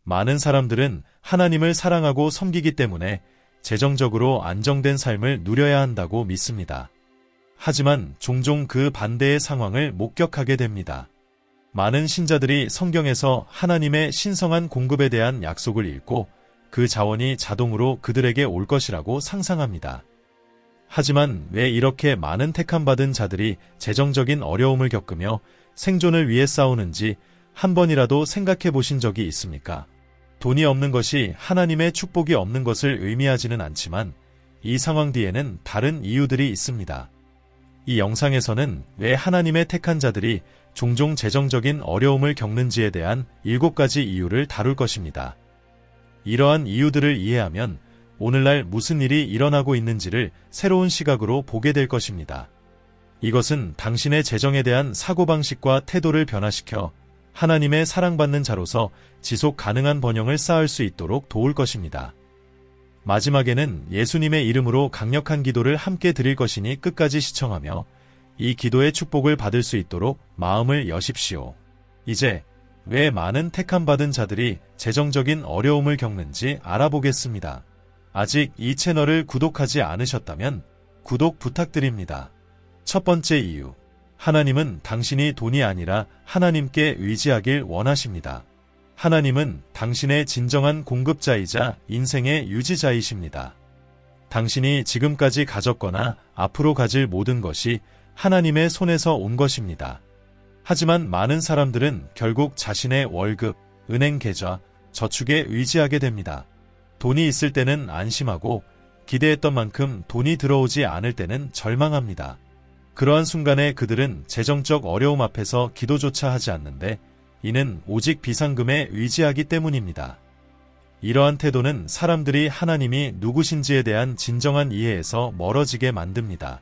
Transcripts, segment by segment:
많은 사람들은 하나님을 사랑하고 섬기기 때문에 재정적으로 안정된 삶을 누려야 한다고 믿습니다. 하지만 종종 그 반대의 상황을 목격하게 됩니다. 많은 신자들이 성경에서 하나님의 신성한 공급에 대한 약속을 읽고 그 자원이 자동으로 그들에게 올 것이라고 상상합니다. 하지만 왜 이렇게 많은 택함받은 자들이 재정적인 어려움을 겪으며 생존을 위해 싸우는지 한 번이라도 생각해 보신 적이 있습니까? 돈이 없는 것이 하나님의 축복이 없는 것을 의미하지는 않지만 이 상황 뒤에는 다른 이유들이 있습니다. 이 영상에서는 왜 하나님의 택한 자들이 종종 재정적인 어려움을 겪는지에 대한 7가지 이유를 다룰 것입니다. 이러한 이유들을 이해하면 오늘날 무슨 일이 일어나고 있는지를 새로운 시각으로 보게 될 것입니다. 이것은 당신의 재정에 대한 사고방식과 태도를 변화시켜 하나님의 사랑받는 자로서 지속 가능한 번영을 쌓을 수 있도록 도울 것입니다. 마지막에는 예수님의 이름으로 강력한 기도를 함께 드릴 것이니 끝까지 시청하며 이 기도의 축복을 받을 수 있도록 마음을 여십시오. 이제 왜 많은 택함받은 자들이 재정적인 어려움을 겪는지 알아보겠습니다. 아직 이 채널을 구독하지 않으셨다면 구독 부탁드립니다. 첫 번째 이유. 하나님은 당신이 돈이 아니라 하나님께 의지하길 원하십니다. 하나님은 당신의 진정한 공급자이자 인생의 유지자이십니다. 당신이 지금까지 가졌거나 앞으로 가질 모든 것이 하나님의 손에서 온 것입니다. 하지만 많은 사람들은 결국 자신의 월급, 은행 계좌, 저축에 의지하게 됩니다. 돈이 있을 때는 안심하고 기대했던 만큼 돈이 들어오지 않을 때는 절망합니다. 그러한 순간에 그들은 재정적 어려움 앞에서 기도조차 하지 않는데 이는 오직 비상금에 의지하기 때문입니다. 이러한 태도는 사람들이 하나님이 누구신지에 대한 진정한 이해에서 멀어지게 만듭니다.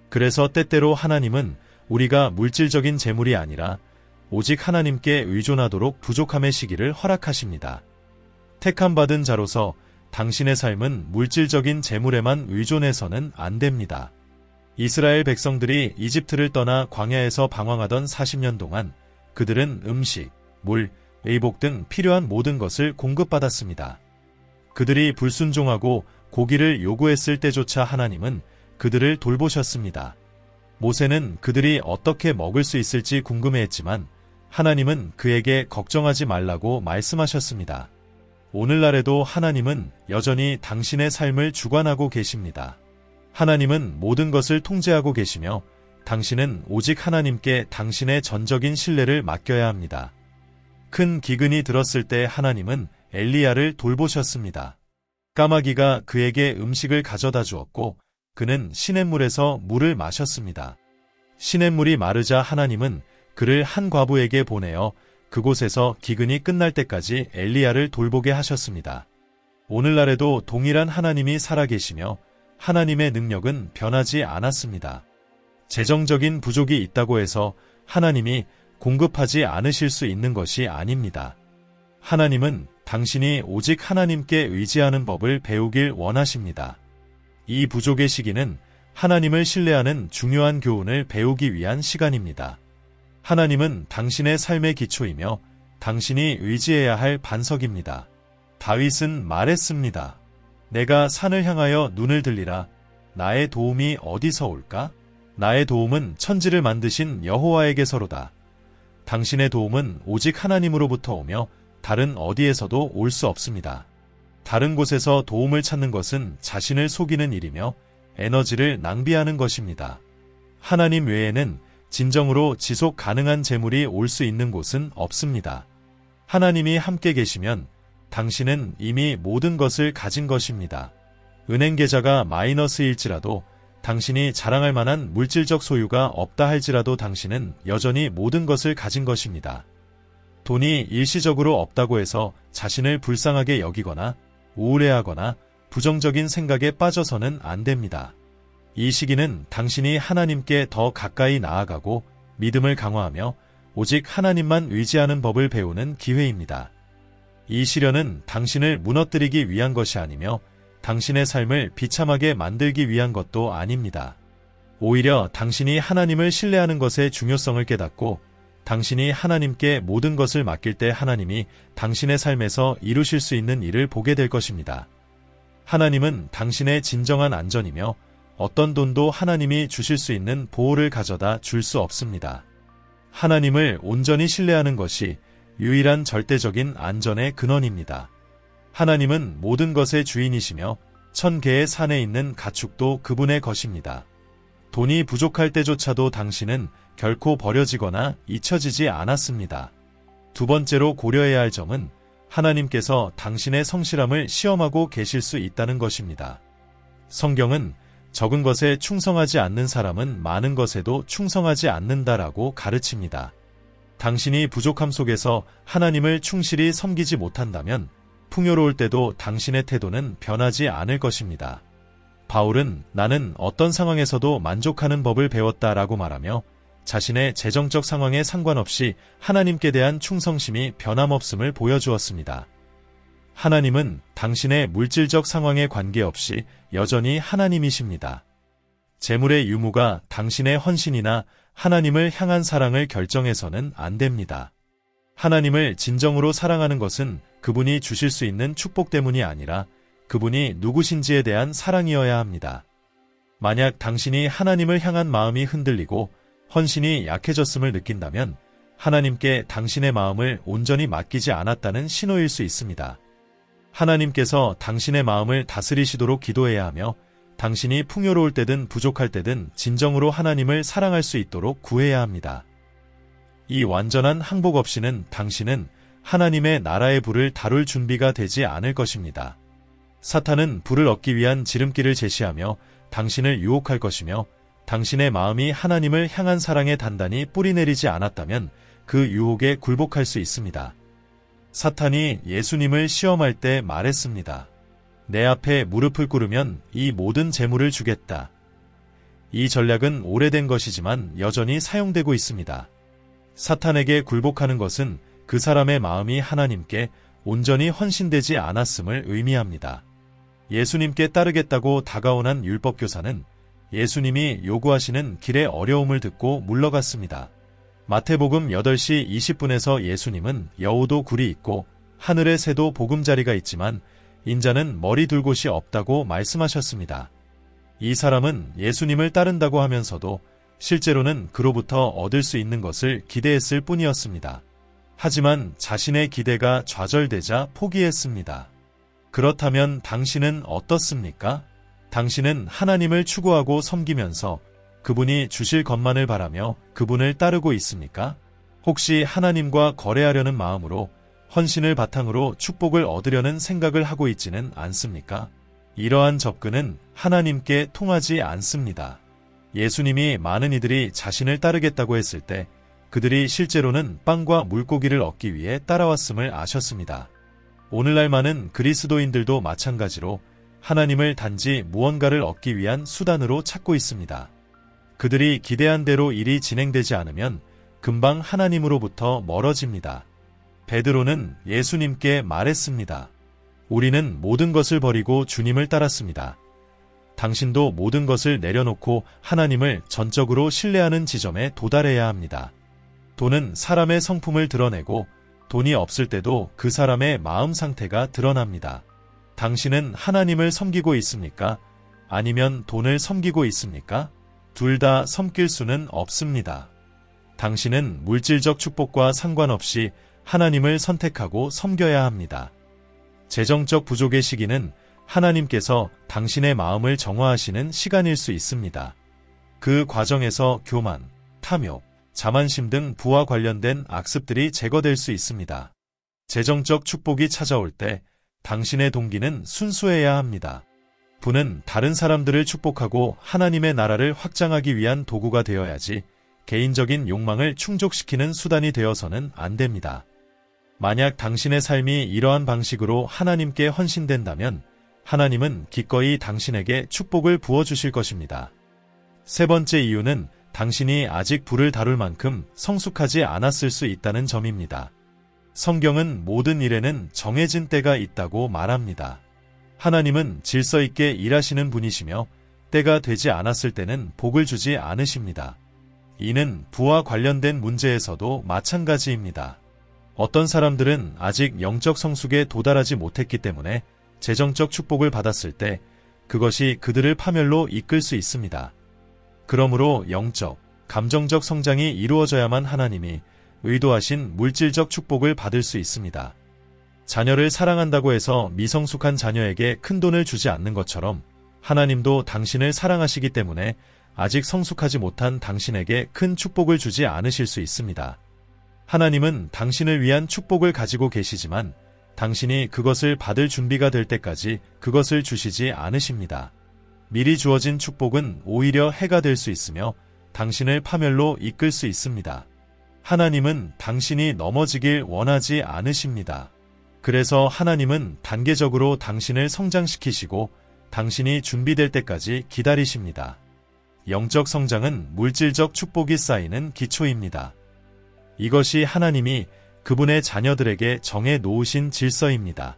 그래서 때때로 하나님은 우리가 물질적인 재물이 아니라 오직 하나님께 의존하도록 부족함의 시기를 허락하십니다. 택함받은 자로서 당신의 삶은 물질적인 재물에만 의존해서는 안 됩니다. 이스라엘 백성들이 이집트를 떠나 광야에서 방황하던 40년 동안 그들은 음식, 물, 의복 등 필요한 모든 것을 공급받았습니다. 그들이 불순종하고 고기를 요구했을 때조차 하나님은 그들을 돌보셨습니다. 모세는 그들이 어떻게 먹을 수 있을지 궁금해했지만 하나님은 그에게 걱정하지 말라고 말씀하셨습니다. 오늘날에도 하나님은 여전히 당신의 삶을 주관하고 계십니다. 하나님은 모든 것을 통제하고 계시며 당신은 오직 하나님께 당신의 전적인 신뢰를 맡겨야 합니다. 큰 기근이 들었을 때 하나님은 엘리야를 돌보셨습니다. 까마귀가 그에게 음식을 가져다 주었고 그는 시냇물에서 물을 마셨습니다. 시냇물이 마르자 하나님은 그를 한 과부에게 보내어 그곳에서 기근이 끝날 때까지 엘리야를 돌보게 하셨습니다. 오늘날에도 동일한 하나님이 살아계시며 하나님의 능력은 변하지 않았습니다. 재정적인 부족이 있다고 해서 하나님이 공급하지 않으실 수 있는 것이 아닙니다. 하나님은 당신이 오직 하나님께 의지하는 법을 배우길 원하십니다. 이 부족의 시기는 하나님을 신뢰하는 중요한 교훈을 배우기 위한 시간입니다. 하나님은 당신의 삶의 기초이며 당신이 의지해야 할 반석입니다. 다윗은 말했습니다. 내가 산을 향하여 눈을 들리라. 나의 도움이 어디서 올까? 나의 도움은 천지를 만드신 여호와에게서로다. 당신의 도움은 오직 하나님으로부터 오며 다른 어디에서도 올 수 없습니다. 다른 곳에서 도움을 찾는 것은 자신을 속이는 일이며 에너지를 낭비하는 것입니다. 하나님 외에는 진정으로 지속 가능한 재물이 올 수 있는 곳은 없습니다. 하나님이 함께 계시면 당신은 이미 모든 것을 가진 것입니다. 은행 계좌가 마이너스일지라도 당신이 자랑할 만한 물질적 소유가 없다 할지라도 당신은 여전히 모든 것을 가진 것입니다. 돈이 일시적으로 없다고 해서 자신을 불쌍하게 여기거나 우울해하거나 부정적인 생각에 빠져서는 안 됩니다. 이 시기는 당신이 하나님께 더 가까이 나아가고 믿음을 강화하며 오직 하나님만 의지하는 법을 배우는 기회입니다. 이 시련은 당신을 무너뜨리기 위한 것이 아니며 당신의 삶을 비참하게 만들기 위한 것도 아닙니다. 오히려 당신이 하나님을 신뢰하는 것의 중요성을 깨닫고 당신이 하나님께 모든 것을 맡길 때 하나님이 당신의 삶에서 이루실 수 있는 일을 보게 될 것입니다. 하나님은 당신의 진정한 안전이며 어떤 돈도 하나님이 주실 수 있는 보호를 가져다 줄 수 없습니다. 하나님을 온전히 신뢰하는 것이 유일한 절대적인 안전의 근원입니다. 하나님은 모든 것의 주인이시며 1000개의 산에 있는 가축도 그분의 것입니다. 돈이 부족할 때조차도 당신은 결코 버려지거나 잊혀지지 않았습니다. 두 번째로 고려해야 할 점은 하나님께서 당신의 성실함을 시험하고 계실 수 있다는 것입니다. 성경은 적은 것에 충성하지 않는 사람은 많은 것에도 충성하지 않는다라고 가르칩니다. 당신이 부족함 속에서 하나님을 충실히 섬기지 못한다면 풍요로울 때도 당신의 태도는 변하지 않을 것입니다. 바울은 나는 어떤 상황에서도 만족하는 법을 배웠다라고 말하며 자신의 재정적 상황에 상관없이 하나님께 대한 충성심이 변함없음을 보여주었습니다. 하나님은 당신의 물질적 상황에 관계없이 여전히 하나님이십니다. 재물의 유무가 당신의 헌신이나 하나님을 향한 사랑을 결정해서는 안 됩니다. 하나님을 진정으로 사랑하는 것은 그분이 주실 수 있는 축복 때문이 아니라 그분이 누구신지에 대한 사랑이어야 합니다. 만약 당신이 하나님을 향한 마음이 흔들리고 헌신이 약해졌음을 느낀다면 하나님께 당신의 마음을 온전히 맡기지 않았다는 신호일 수 있습니다. 하나님께서 당신의 마음을 다스리시도록 기도해야 하며 당신이 풍요로울 때든 부족할 때든 진정으로 하나님을 사랑할 수 있도록 구해야 합니다. 이 완전한 항복 없이는 당신은 하나님의 나라의 불을 다룰 준비가 되지 않을 것입니다. 사탄은 불을 얻기 위한 지름길을 제시하며 당신을 유혹할 것이며 당신의 마음이 하나님을 향한 사랑에 단단히 뿌리내리지 않았다면 그 유혹에 굴복할 수 있습니다. 사탄이 예수님을 시험할 때 말했습니다. 내 앞에 무릎을 꿇으면 이 모든 재물을 주겠다. 이 전략은 오래된 것이지만 여전히 사용되고 있습니다. 사탄에게 굴복하는 것은 그 사람의 마음이 하나님께 온전히 헌신되지 않았음을 의미합니다. 예수님께 따르겠다고 다가온 한 율법교사는 예수님이 요구하시는 길의 어려움을 듣고 물러갔습니다. 마태복음 8시 20분에서 예수님은 여우도 굴이 있고 하늘의 새도 보금자리가 있지만 인자는 머리 둘 곳이 없다고 말씀하셨습니다. 이 사람은 예수님을 따른다고 하면서도 실제로는 그로부터 얻을 수 있는 것을 기대했을 뿐이었습니다. 하지만 자신의 기대가 좌절되자 포기했습니다. 그렇다면 당신은 어떻습니까? 당신은 하나님을 추구하고 섬기면서 그분이 주실 것만을 바라며 그분을 따르고 있습니까? 혹시 하나님과 거래하려는 마음으로 헌신을 바탕으로 축복을 얻으려는 생각을 하고 있지는 않습니까? 이러한 접근은 하나님께 통하지 않습니다. 예수님이 많은 이들이 자신을 따르겠다고 했을 때 그들이 실제로는 빵과 물고기를 얻기 위해 따라왔음을 아셨습니다. 오늘날 많은 그리스도인들도 마찬가지로 하나님을 단지 무언가를 얻기 위한 수단으로 찾고 있습니다. 그들이 기대한 대로 일이 진행되지 않으면 금방 하나님으로부터 멀어집니다. 베드로는 예수님께 말했습니다. 우리는 모든 것을 버리고 주님을 따랐습니다. 당신도 모든 것을 내려놓고 하나님을 전적으로 신뢰하는 지점에 도달해야 합니다. 돈은 사람의 성품을 드러내고 돈이 없을 때도 그 사람의 마음 상태가 드러납니다. 당신은 하나님을 섬기고 있습니까? 아니면 돈을 섬기고 있습니까? 둘 다 섬길 수는 없습니다. 당신은 물질적 축복과 상관없이 하나님을 선택하고 섬겨야 합니다. 재정적 부족의 시기는 하나님께서 당신의 마음을 정화하시는 시간일 수 있습니다. 그 과정에서 교만, 탐욕, 자만심 등 부와 관련된 악습들이 제거될 수 있습니다. 재정적 축복이 찾아올 때 당신의 동기는 순수해야 합니다. 부는 다른 사람들을 축복하고 하나님의 나라를 확장하기 위한 도구가 되어야지 개인적인 욕망을 충족시키는 수단이 되어서는 안 됩니다. 만약 당신의 삶이 이러한 방식으로 하나님께 헌신된다면 하나님은 기꺼이 당신에게 축복을 부어주실 것입니다. 세 번째 이유는 당신이 아직 불을 다룰 만큼 성숙하지 않았을 수 있다는 점입니다. 성경은 모든 일에는 정해진 때가 있다고 말합니다. 하나님은 질서 있게 일하시는 분이시며 때가 되지 않았을 때는 복을 주지 않으십니다. 이는 부와 관련된 문제에서도 마찬가지입니다. 어떤 사람들은 아직 영적 성숙에 도달하지 못했기 때문에 재정적 축복을 받았을 때 그것이 그들을 파멸로 이끌 수 있습니다. 그러므로 영적, 감정적 성장이 이루어져야만 하나님이 의도하신 물질적 축복을 받을 수 있습니다. 자녀를 사랑한다고 해서 미성숙한 자녀에게 큰 돈을 주지 않는 것처럼 하나님도 당신을 사랑하시기 때문에 아직 성숙하지 못한 당신에게 큰 축복을 주지 않으실 수 있습니다. 하나님은 당신을 위한 축복을 가지고 계시지만 당신이 그것을 받을 준비가 될 때까지 그것을 주시지 않으십니다. 미리 주어진 축복은 오히려 해가 될 수 있으며 당신을 파멸로 이끌 수 있습니다. 하나님은 당신이 넘어지길 원하지 않으십니다. 그래서 하나님은 단계적으로 당신을 성장시키시고 당신이 준비될 때까지 기다리십니다. 영적 성장은 물질적 축복이 쌓이는 기초입니다. 이것이 하나님이 그분의 자녀들에게 정해 놓으신 질서입니다.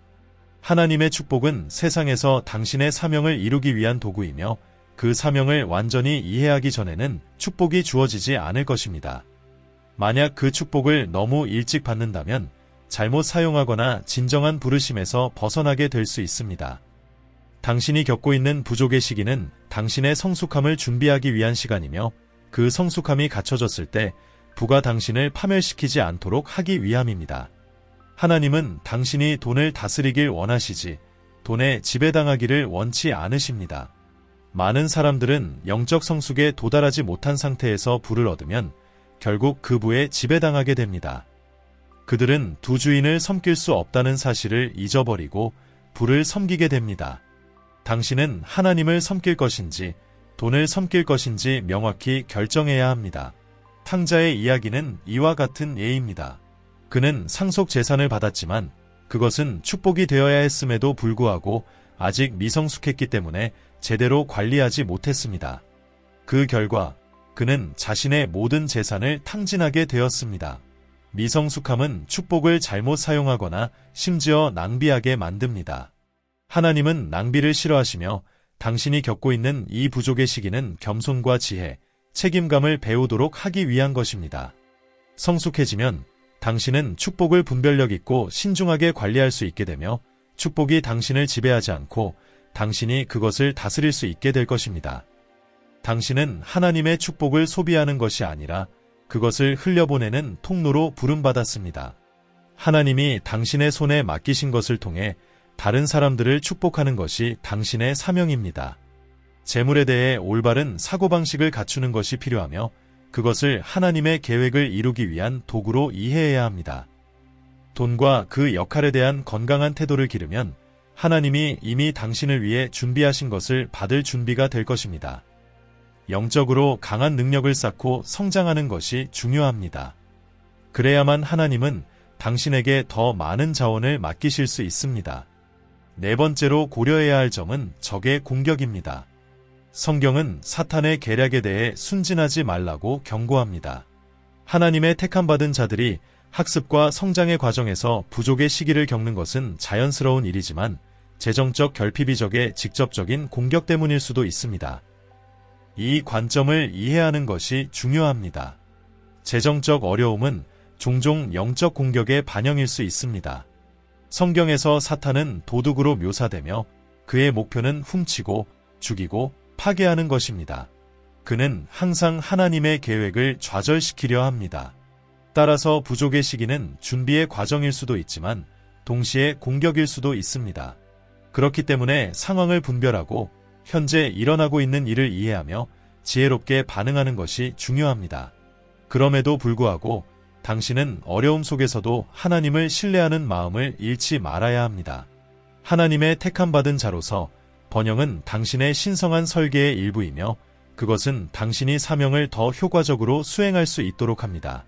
하나님의 축복은 세상에서 당신의 사명을 이루기 위한 도구이며 그 사명을 완전히 이해하기 전에는 축복이 주어지지 않을 것입니다. 만약 그 축복을 너무 일찍 받는다면 잘못 사용하거나 진정한 부르심에서 벗어나게 될 수 있습니다. 당신이 겪고 있는 부족의 시기는 당신의 성숙함을 준비하기 위한 시간이며 그 성숙함이 갖춰졌을 때 부가 당신을 파멸시키지 않도록 하기 위함입니다. 하나님은 당신이 돈을 다스리길 원하시지 돈에 지배당하기를 원치 않으십니다. 많은 사람들은 영적 성숙에 도달하지 못한 상태에서 부를 얻으면 결국 그 부에 지배당하게 됩니다. 그들은 두 주인을 섬길 수 없다는 사실을 잊어버리고 부를 섬기게 됩니다. 당신은 하나님을 섬길 것인지 돈을 섬길 것인지 명확히 결정해야 합니다. 탕자의 이야기는 이와 같은 예입니다. 그는 상속 재산을 받았지만 그것은 축복이 되어야 했음에도 불구하고 아직 미성숙했기 때문에 제대로 관리하지 못했습니다. 그 결과 그는 자신의 모든 재산을 탕진하게 되었습니다. 미성숙함은 축복을 잘못 사용하거나 심지어 낭비하게 만듭니다. 하나님은 낭비를 싫어하시며 당신이 겪고 있는 이 부족의 시기는 겸손과 지혜, 책임감을 배우도록 하기 위한 것입니다. 성숙해지면 당신은 축복을 분별력 있고 신중하게 관리할 수 있게 되며 축복이 당신을 지배하지 않고 당신이 그것을 다스릴 수 있게 될 것입니다. 당신은 하나님의 축복을 소비하는 것이 아니라 그것을 흘려보내는 통로로 부름받았습니다. 하나님이 당신의 손에 맡기신 것을 통해 다른 사람들을 축복하는 것이 당신의 사명입니다. 재물에 대해 올바른 사고방식을 갖추는 것이 필요하며 그것을 하나님의 계획을 이루기 위한 도구로 이해해야 합니다. 돈과 그 역할에 대한 건강한 태도를 기르면 하나님이 이미 당신을 위해 준비하신 것을 받을 준비가 될 것입니다. 영적으로 강한 능력을 쌓고 성장하는 것이 중요합니다. 그래야만 하나님은 당신에게 더 많은 자원을 맡기실 수 있습니다. 네 번째로 고려해야 할 점은 적의 공격입니다. 성경은 사탄의 계략에 대해 순진하지 말라고 경고합니다. 하나님의 택함받은 자들이 학습과 성장의 과정에서 부족의 시기를 겪는 것은 자연스러운 일이지만 재정적 결핍이 적의 직접적인 공격 때문일 수도 있습니다. 이 관점을 이해하는 것이 중요합니다. 재정적 어려움은 종종 영적 공격의 반영일 수 있습니다. 성경에서 사탄은 도둑으로 묘사되며 그의 목표는 훔치고 죽이고 파괴하는 것입니다. 그는 항상 하나님의 계획을 좌절시키려 합니다. 따라서 부족의 시기는 준비의 과정일 수도 있지만 동시에 공격일 수도 있습니다. 그렇기 때문에 상황을 분별하고 현재 일어나고 있는 일을 이해하며 지혜롭게 반응하는 것이 중요합니다. 그럼에도 불구하고 당신은 어려움 속에서도 하나님을 신뢰하는 마음을 잃지 말아야 합니다. 하나님의 택함받은 자로서 번영은 당신의 신성한 설계의 일부이며 그것은 당신이 사명을 더 효과적으로 수행할 수 있도록 합니다.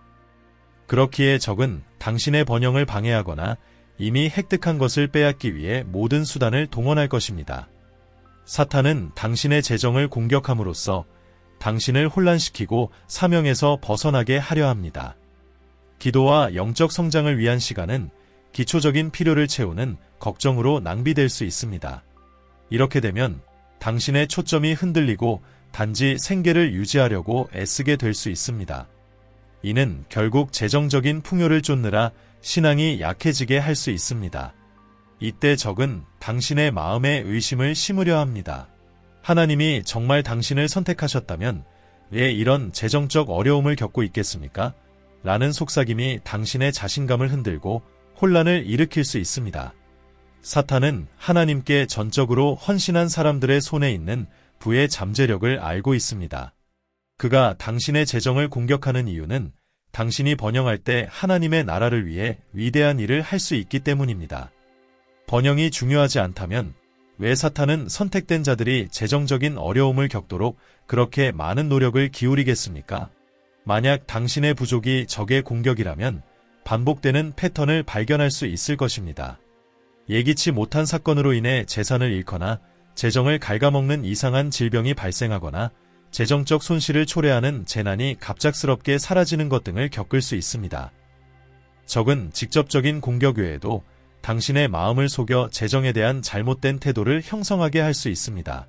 그렇기에 적은 당신의 번영을 방해하거나 이미 획득한 것을 빼앗기 위해 모든 수단을 동원할 것입니다. 사탄은 당신의 재정을 공격함으로써 당신을 혼란시키고 사명에서 벗어나게 하려 합니다. 기도와 영적 성장을 위한 시간은 기초적인 필요를 채우는 걱정으로 낭비될 수 있습니다. 이렇게 되면 당신의 초점이 흔들리고 단지 생계를 유지하려고 애쓰게 될 수 있습니다. 이는 결국 재정적인 풍요를 쫓느라 신앙이 약해지게 할 수 있습니다. 이때 적은 당신의 마음에 의심을 심으려 합니다. 하나님이 정말 당신을 선택하셨다면 왜 이런 재정적 어려움을 겪고 있겠습니까? 라는 속삭임이 당신의 자신감을 흔들고 혼란을 일으킬 수 있습니다. 사탄은 하나님께 전적으로 헌신한 사람들의 손에 있는 부의 잠재력을 알고 있습니다. 그가 당신의 재정을 공격하는 이유는 당신이 번영할 때 하나님의 나라를 위해 위대한 일을 할 수 있기 때문입니다. 번영이 중요하지 않다면 왜 사탄은 선택된 자들이 재정적인 어려움을 겪도록 그렇게 많은 노력을 기울이겠습니까? 만약 당신의 부족이 적의 공격이라면 반복되는 패턴을 발견할 수 있을 것입니다. 예기치 못한 사건으로 인해 재산을 잃거나 재정을 갉아먹는 이상한 질병이 발생하거나 재정적 손실을 초래하는 재난이 갑작스럽게 사라지는 것 등을 겪을 수 있습니다. 적은 직접적인 공격 외에도 당신의 마음을 속여 재정에 대한 잘못된 태도를 형성하게 할 수 있습니다.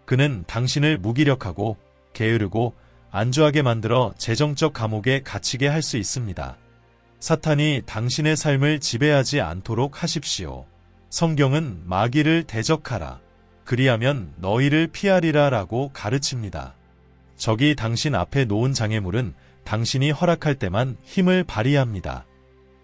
그는 당신을 무기력하고 게으르고 안주하게 만들어 재정적 감옥에 갇히게 할 수 있습니다. 사탄이 당신의 삶을 지배하지 않도록 하십시오. 성경은 마귀를 대적하라. 그리하면 너희를 피하리라 라고 가르칩니다. 적이 당신 앞에 놓은 장애물은 당신이 허락할 때만 힘을 발휘합니다.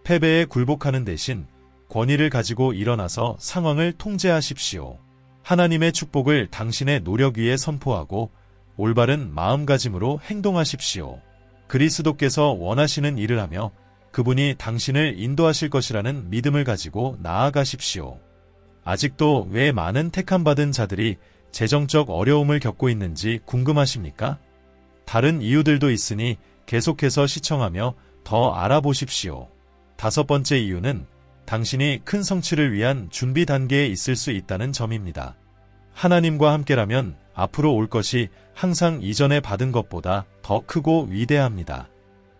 패배에 굴복하는 대신 권위를 가지고 일어나서 상황을 통제하십시오. 하나님의 축복을 당신의 노력 위에 선포하고 올바른 마음가짐으로 행동하십시오. 그리스도께서 원하시는 일을 하며 그분이 당신을 인도하실 것이라는 믿음을 가지고 나아가십시오. 아직도 왜 많은 택함받은 자들이 재정적 어려움을 겪고 있는지 궁금하십니까? 다른 이유들도 있으니 계속해서 시청하며 더 알아보십시오. 5번째 이유는 당신이 큰 성취를 위한 준비 단계에 있을 수 있다는 점입니다. 하나님과 함께라면 앞으로 올 것이 항상 이전에 받은 것보다 더 크고 위대합니다.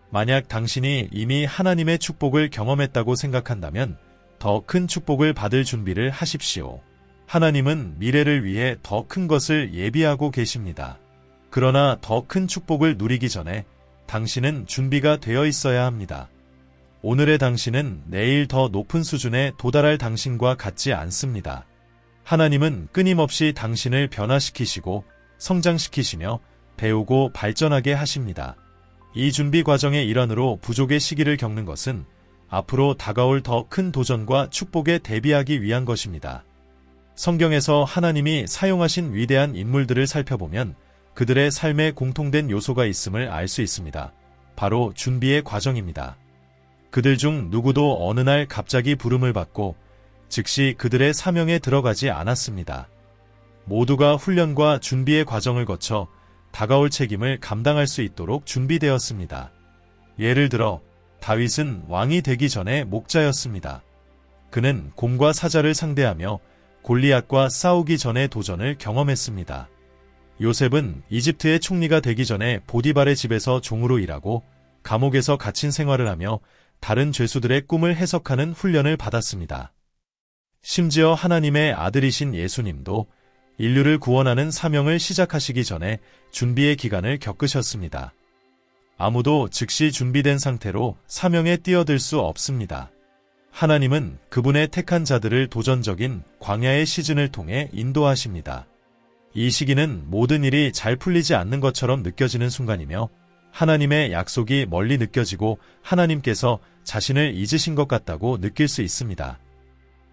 만약 당신이 이미 하나님의 축복을 경험했다고 생각한다면 더 큰 축복을 받을 준비를 하십시오. 하나님은 미래를 위해 더 큰 것을 예비하고 계십니다. 그러나 더 큰 축복을 누리기 전에 당신은 준비가 되어 있어야 합니다. 오늘의 당신은 내일 더 높은 수준에 도달할 당신과 같지 않습니다. 하나님은 끊임없이 당신을 변화시키시고 성장시키시며 배우고 발전하게 하십니다. 이 준비 과정의 일환으로 부족의 시기를 겪는 것은 앞으로 다가올 더 큰 도전과 축복에 대비하기 위한 것입니다. 성경에서 하나님이 사용하신 위대한 인물들을 살펴보면 그들의 삶에 공통된 요소가 있음을 알 수 있습니다. 바로 준비의 과정입니다. 그들 중 누구도 어느 날 갑자기 부름을 받고 즉시 그들의 사명에 들어가지 않았습니다. 모두가 훈련과 준비의 과정을 거쳐 다가올 책임을 감당할 수 있도록 준비되었습니다. 예를 들어 다윗은 왕이 되기 전에 목자였습니다. 그는 곰과 사자를 상대하며 골리앗과 싸우기 전의 도전을 경험했습니다. 요셉은 이집트의 총리가 되기 전에 보디발의 집에서 종으로 일하고 감옥에서 갇힌 생활을 하며 다른 죄수들의 꿈을 해석하는 훈련을 받았습니다. 심지어 하나님의 아들이신 예수님도 인류를 구원하는 사명을 시작하시기 전에 준비의 기간을 겪으셨습니다. 아무도 즉시 준비된 상태로 사명에 뛰어들 수 없습니다. 하나님은 그분의 택한 자들을 도전적인 광야의 시즌을 통해 인도하십니다. 이 시기는 모든 일이 잘 풀리지 않는 것처럼 느껴지는 순간이며 하나님의 약속이 멀리 느껴지고 하나님께서 자신을 잊으신 것 같다고 느낄 수 있습니다.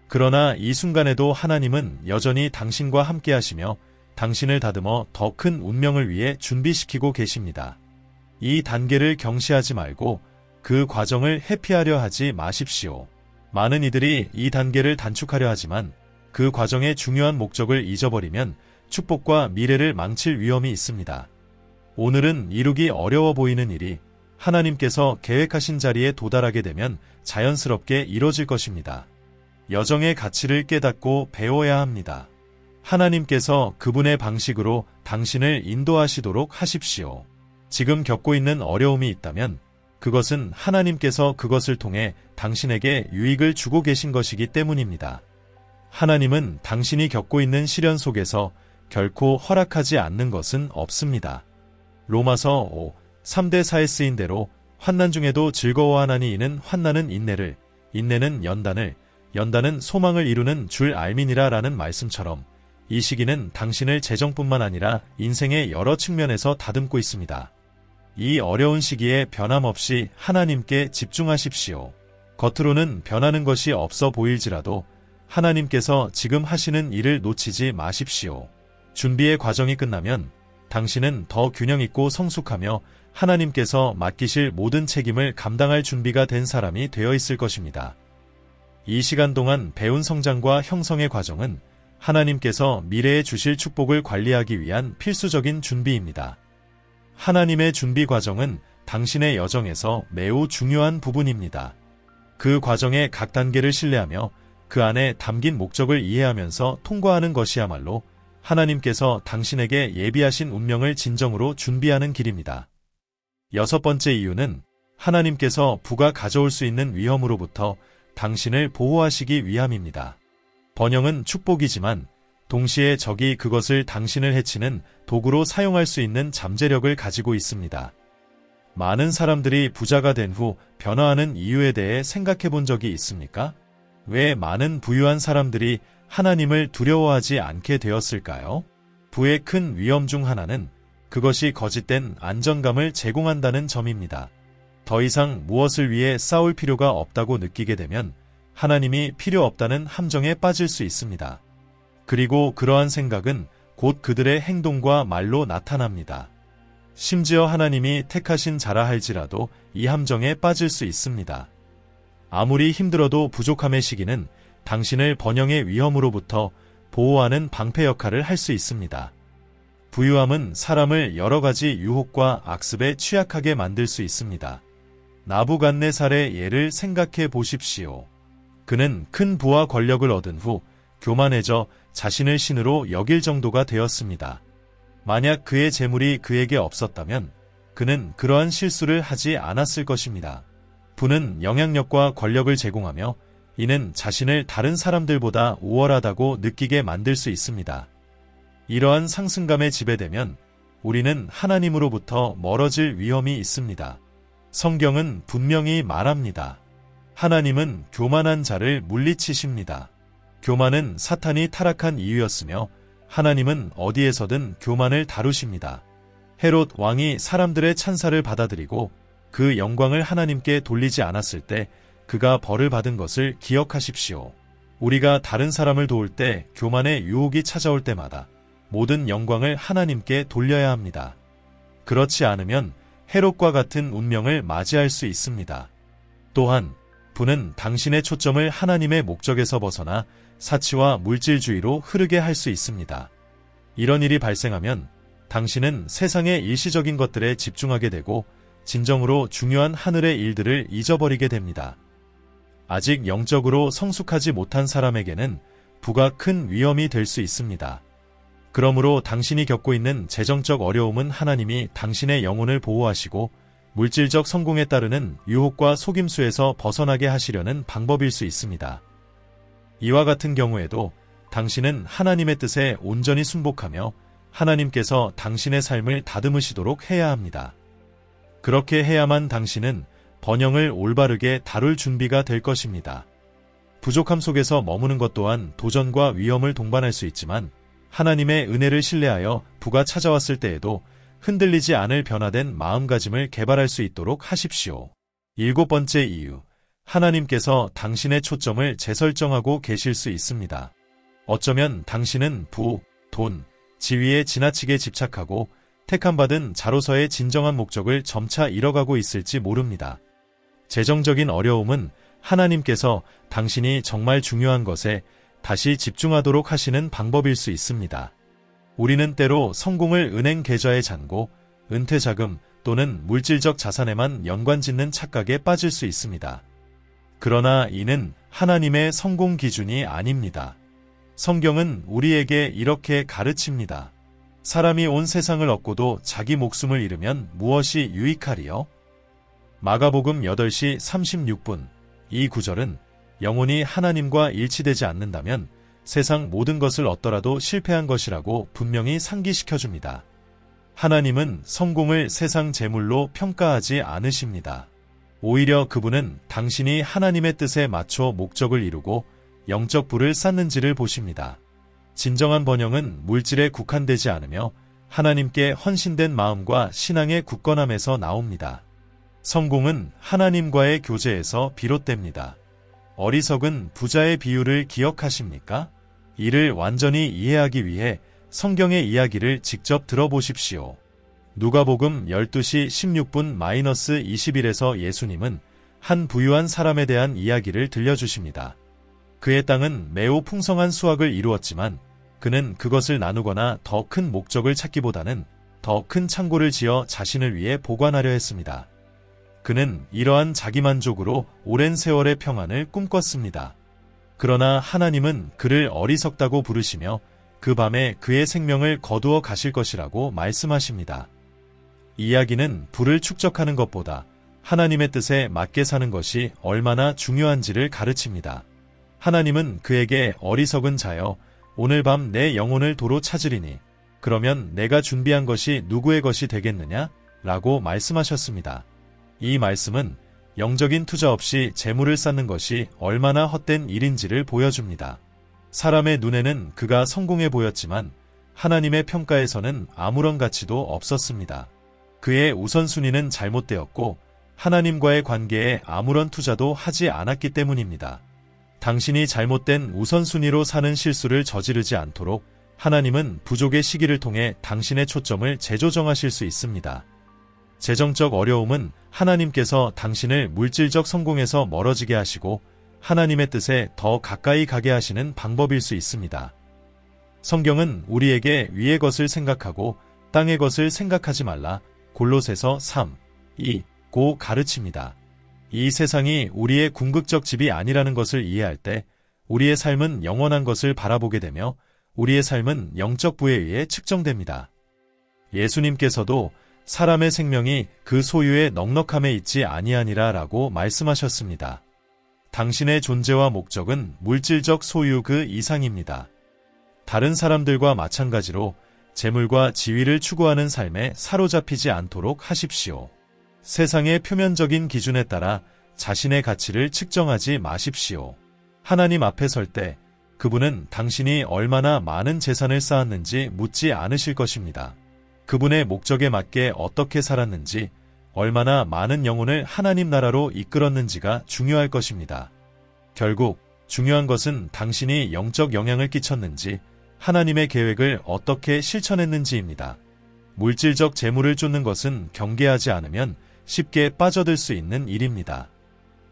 그러나 이 순간에도 하나님은 여전히 당신과 함께 하시며 당신을 다듬어 더 큰 운명을 위해 준비시키고 계십니다. 이 단계를 경시하지 말고 그 과정을 회피하려 하지 마십시오. 많은 이들이 이 단계를 단축하려 하지만 그 과정의 중요한 목적을 잊어버리면 축복과 미래를 망칠 위험이 있습니다. 오늘은 이루기 어려워 보이는 일이 하나님께서 계획하신 자리에 도달하게 되면 자연스럽게 이뤄질 것입니다. 여정의 가치를 깨닫고 배워야 합니다. 하나님께서 그분의 방식으로 당신을 인도하시도록 하십시오. 지금 겪고 있는 어려움이 있다면 그것은 하나님께서 그것을 통해 당신에게 유익을 주고 계신 것이기 때문입니다. 하나님은 당신이 겪고 있는 시련 속에서 결코 허락하지 않는 것은 없습니다. 로마서 5, 3대4에 쓰인 대로 환난 중에도 즐거워하나니 이는 환난은 인내를, 인내는 연단을, 연단은 소망을 이루는 줄 알미니라 라는 말씀처럼 이 시기는 당신을 재정뿐만 아니라 인생의 여러 측면에서 다듬고 있습니다. 이 어려운 시기에 변함없이 하나님께 집중하십시오. 겉으로는 변하는 것이 없어 보일지라도 하나님께서 지금 하시는 일을 놓치지 마십시오. 준비의 과정이 끝나면 당신은 더 균형 있고 성숙하며 하나님께서 맡기실 모든 책임을 감당할 준비가 된 사람이 되어 있을 것입니다. 이 시간 동안 배운 성장과 형성의 과정은 하나님께서 미래에 주실 축복을 관리하기 위한 필수적인 준비입니다. 하나님의 준비 과정은 당신의 여정에서 매우 중요한 부분입니다. 그 과정의 각 단계를 신뢰하며 그 안에 담긴 목적을 이해하면서 통과하는 것이야말로 하나님께서 당신에게 예비하신 운명을 진정으로 준비하는 길입니다. 6번째 이유는 하나님께서 부가 가져올 수 있는 위험으로부터 당신을 보호하시기 위함입니다. 번영은 축복이지만 동시에 적이 그것을 당신을 해치는 도구로 사용할 수 있는 잠재력을 가지고 있습니다. 많은 사람들이 부자가 된 후 변화하는 이유에 대해 생각해 본 적이 있습니까? 왜 많은 부유한 사람들이 하나님을 두려워하지 않게 되었을까요? 부의 큰 위험 중 하나는 그것이 거짓된 안정감을 제공한다는 점입니다. 더 이상 무엇을 위해 싸울 필요가 없다고 느끼게 되면 하나님이 필요 없다는 함정에 빠질 수 있습니다. 그리고 그러한 생각은 곧 그들의 행동과 말로 나타납니다. 심지어 하나님이 택하신 자라 할지라도 이 함정에 빠질 수 있습니다. 아무리 힘들어도 부족함의 시기는 당신을 번영의 위험으로부터 보호하는 방패 역할을 할 수 있습니다. 부유함은 사람을 여러 가지 유혹과 악습에 취약하게 만들 수 있습니다. 나부갓네살의 예를 생각해 보십시오. 그는 큰 부와 권력을 얻은 후 교만해져 자신을 신으로 여길 정도가 되었습니다. 만약 그의 재물이 그에게 없었다면 그는 그러한 실수를 하지 않았을 것입니다. 부는 영향력과 권력을 제공하며 이는 자신을 다른 사람들보다 우월하다고 느끼게 만들 수 있습니다. 이러한 상승감에 지배되면 우리는 하나님으로부터 멀어질 위험이 있습니다. 성경은 분명히 말합니다. 하나님은 교만한 자를 물리치십니다. 교만은 사탄이 타락한 이유였으며 하나님은 어디에서든 교만을 다루십니다. 헤롯 왕이 사람들의 찬사를 받아들이고 그 영광을 하나님께 돌리지 않았을 때 그가 벌을 받은 것을 기억하십시오. 우리가 다른 사람을 도울 때 교만의 유혹이 찾아올 때마다 모든 영광을 하나님께 돌려야 합니다. 그렇지 않으면 헤롯과 같은 운명을 맞이할 수 있습니다. 또한 부는 당신의 초점을 하나님의 목적에서 벗어나 사치와 물질주의로 흐르게 할 수 있습니다. 이런 일이 발생하면 당신은 세상의 일시적인 것들에 집중하게 되고 진정으로 중요한 하늘의 일들을 잊어버리게 됩니다. 아직 영적으로 성숙하지 못한 사람에게는 부가 큰 위험이 될 수 있습니다. 그러므로 당신이 겪고 있는 재정적 어려움은 하나님이 당신의 영혼을 보호하시고 물질적 성공에 따르는 유혹과 속임수에서 벗어나게 하시려는 방법일 수 있습니다. 이와 같은 경우에도 당신은 하나님의 뜻에 온전히 순복하며 하나님께서 당신의 삶을 다듬으시도록 해야 합니다. 그렇게 해야만 당신은 번영을 올바르게 다룰 준비가 될 것입니다. 부족함 속에서 머무는 것 또한 도전과 위험을 동반할 수 있지만 하나님의 은혜를 신뢰하여 부가 찾아왔을 때에도 흔들리지 않을 변화된 마음가짐을 개발할 수 있도록 하십시오. 7번째 이유, 하나님께서 당신의 초점을 재설정하고 계실 수 있습니다. 어쩌면 당신은 부, 돈, 지위에 지나치게 집착하고 택함받은 자로서의 진정한 목적을 점차 잃어가고 있을지 모릅니다. 재정적인 어려움은 하나님께서 당신이 정말 중요한 것에 다시 집중하도록 하시는 방법일 수 있습니다. 우리는 때로 성공을 은행 계좌에 잔고 은퇴자금 또는 물질적 자산에만 연관짓는 착각에 빠질 수 있습니다. 그러나 이는 하나님의 성공 기준이 아닙니다. 성경은 우리에게 이렇게 가르칩니다. 사람이 온 세상을 얻고도 자기 목숨을 잃으면 무엇이 유익하리요? 마가복음 8시 36분. 이 구절은 영혼이 하나님과 일치되지 않는다면 세상 모든 것을 얻더라도 실패한 것이라고 분명히 상기시켜줍니다. 하나님은 성공을 세상 재물로 평가하지 않으십니다. 오히려 그분은 당신이 하나님의 뜻에 맞춰 목적을 이루고 영적 부를 쌓는지를 보십니다. 진정한 번영은 물질에 국한되지 않으며 하나님께 헌신된 마음과 신앙의 굳건함에서 나옵니다. 성공은 하나님과의 교제에서 비롯됩니다. 어리석은 부자의 비유를 기억하십니까? 이를 완전히 이해하기 위해 성경의 이야기를 직접 들어보십시오. 누가복음 12시 16분 -21에서 예수님은 한 부유한 사람에 대한 이야기를 들려주십니다. 그의 땅은 매우 풍성한 수확을 이루었지만 그는 그것을 나누거나 더 큰 목적을 찾기보다는 더 큰 창고를 지어 자신을 위해 보관하려 했습니다. 그는 이러한 자기만족으로 오랜 세월의 평안을 꿈꿨습니다. 그러나 하나님은 그를 어리석다고 부르시며 그 밤에 그의 생명을 거두어 가실 것이라고 말씀하십니다. 이야기는 부를 축적하는 것보다 하나님의 뜻에 맞게 사는 것이 얼마나 중요한지를 가르칩니다. 하나님은 그에게 어리석은 자여 오늘 밤 내 영혼을 도로 찾으리니 그러면 내가 준비한 것이 누구의 것이 되겠느냐? 라고 말씀하셨습니다. 이 말씀은 영적인 투자 없이 재물을 쌓는 것이 얼마나 헛된 일인지를 보여줍니다. 사람의 눈에는 그가 성공해 보였지만 하나님의 평가에서는 아무런 가치도 없었습니다. 그의 우선순위는 잘못되었고 하나님과의 관계에 아무런 투자도 하지 않았기 때문입니다. 당신이 잘못된 우선순위로 사는 실수를 저지르지 않도록 하나님은 부족의 시기를 통해 당신의 초점을 재조정하실 수 있습니다. 재정적 어려움은 하나님께서 당신을 물질적 성공에서 멀어지게 하시고 하나님의 뜻에 더 가까이 가게 하시는 방법일 수 있습니다. 성경은 우리에게 위의 것을 생각하고 땅의 것을 생각하지 말라 골로새서 3:2고 가르칩니다. 이 세상이 우리의 궁극적 집이 아니라는 것을 이해할 때 우리의 삶은 영원한 것을 바라보게 되며 우리의 삶은 영적 부에 의해 측정됩니다. 예수님께서도 사람의 생명이 그 소유의 넉넉함에 있지 아니하니라 라고 말씀하셨습니다. 당신의 존재와 목적은 물질적 소유 그 이상입니다. 다른 사람들과 마찬가지로 재물과 지위를 추구하는 삶에 사로잡히지 않도록 하십시오. 세상의 표면적인 기준에 따라 자신의 가치를 측정하지 마십시오. 하나님 앞에 설 때 그분은 당신이 얼마나 많은 재산을 쌓았는지 묻지 않으실 것입니다. 그분의 목적에 맞게 어떻게 살았는지, 얼마나 많은 영혼을 하나님 나라로 이끌었는지가 중요할 것입니다. 결국 중요한 것은 당신이 영적 영향을 끼쳤는지, 하나님의 계획을 어떻게 실천했는지입니다. 물질적 재물을 쫓는 것은 경계하지 않으면 쉽게 빠져들 수 있는 일입니다.